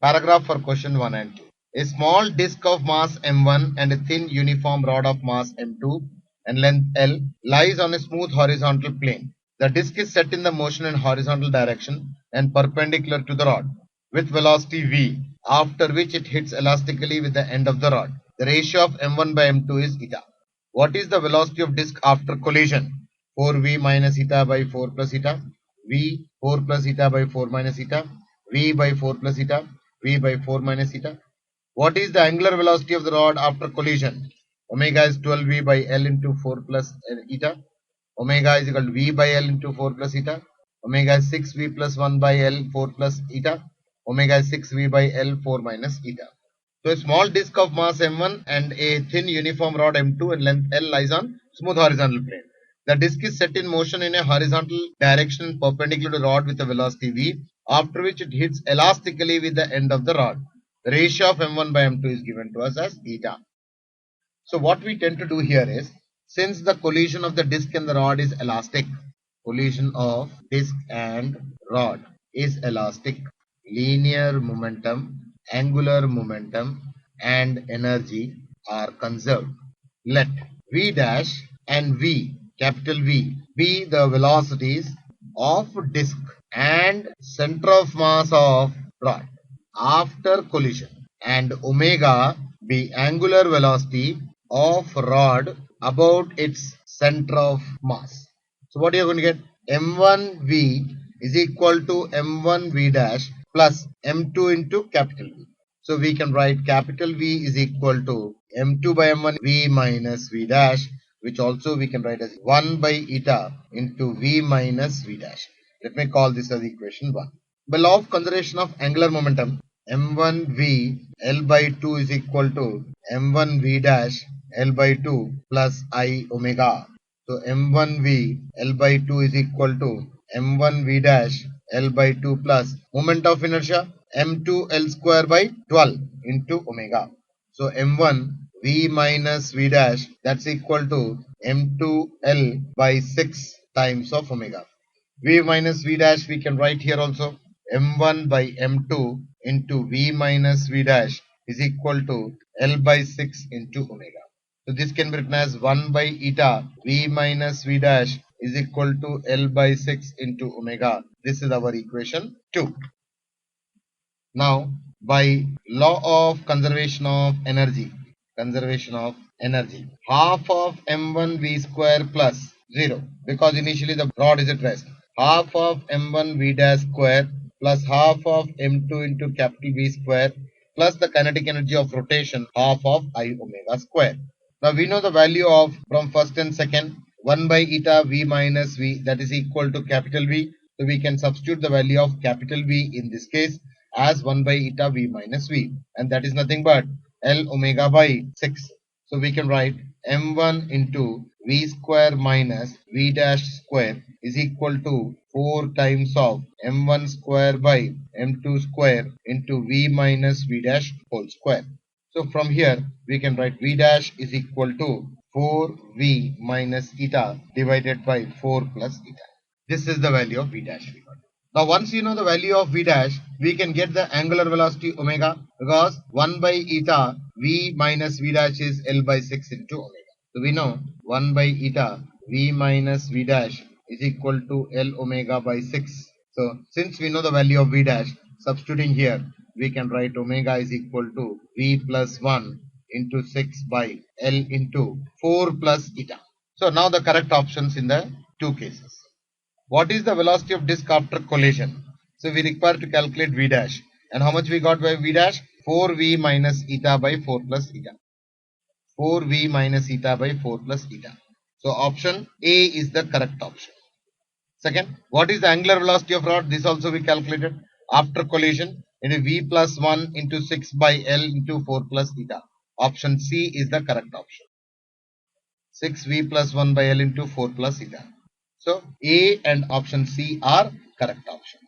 Paragraph for question 1 and 2. A small disk of mass m1 and a thin uniform rod of mass m2 and length L lies on a smooth horizontal plane. The disk is set in the motion in horizontal direction and perpendicular to the rod with velocity v, after which it hits elastically with the end of the rod. The ratio of m1 by m2 is eta. What is the velocity of disk after collision? 4v minus eta by 4 plus eta, v 4 plus eta by 4 minus eta, v by 4 plus eta, v by 4 minus eta. What is the angular velocity of the rod after collision? Omega is 12v by L into 4 plus eta. Omega is equal to v by L into 4 plus eta. Omega is 6v plus 1 by L 4 plus eta. Omega is 6v by L 4 minus eta. So a small disk of mass m1 and a thin uniform rod m2 and length L lies on smooth horizontal plane. The disk is set in motion in a horizontal direction perpendicular to the rod with a velocity v, after which it hits elastically with the end of the rod. The ratio of m1 by m2 is given to us as eta. So what we tend to do here is, since the collision of the disk and the rod is elastic, collision of disk and rod is elastic, linear momentum, angular momentum and energy are conserved. Let v dash and v, capital V, be the velocities of disk and center of mass of rod after collision, and omega be angular velocity of rod about its center of mass. So what are you going to get? m1v is equal to m1v dash plus m2 into capital V. So we can write capital V is equal to m2 by m1 v minus v dash, which also we can write as 1 by eta into v minus v dash. Let me call this as equation 1. By law of conservation of angular momentum, m1v L by 2 is equal to m1v dash L by 2 plus I omega. So m1v L by 2 is equal to m1v dash L by 2 plus moment of inertia m2 L square by 12 into omega. So m1 v minus v dash, that's equal to m2 L by 6 times of omega. V minus v dash we can write here also, m1 by m2 into v minus v dash is equal to L by 6 into omega. So this can be written as 1 by eta v minus v dash is equal to L by 6 into omega. This is our equation 2. Now by law of conservation of energy, half of m1 v square plus 0, because initially the rod is at rest, half of m1 v dash square plus half of m2 into capital V square plus the kinetic energy of rotation half of I omega square. Now we know the value of from first and second, 1 by eta v minus v, that is equal to capital V. So we can substitute the value of capital V in this case as 1 by eta v minus v, and that is nothing but L omega by 6. So we can write m1 into v square minus v dash square is equal to 4 times of m1 square by m2 square into v minus v dash whole square. So from here we can write v dash is equal to 4v minus eta divided by 4 plus eta. This is the value of v dash we got. Now once you know the value of v dash, we can get the angular velocity omega, because 1 by eta v minus v dash is L by 6 into omega. So we know 1 by eta v minus v dash is equal to L omega by 6. So since we know the value of v dash, substituting here, we can write omega is equal to v plus 1 into 6 by L into 4 plus eta. So now the correct options in the two cases. What is the velocity of disk after collision? So we require to calculate v dash. And how much we got by v dash? 4v minus eta by 4 plus eta. 4v minus eta by 4 plus eta. So option A is the correct option. Second, what is the angular velocity of rod? This also we calculated after collision. It is v plus 1 into 6 by L into 4 plus eta. Option C is the correct option. 6v plus 1 by L into 4 plus eta. So A and option C are correct options.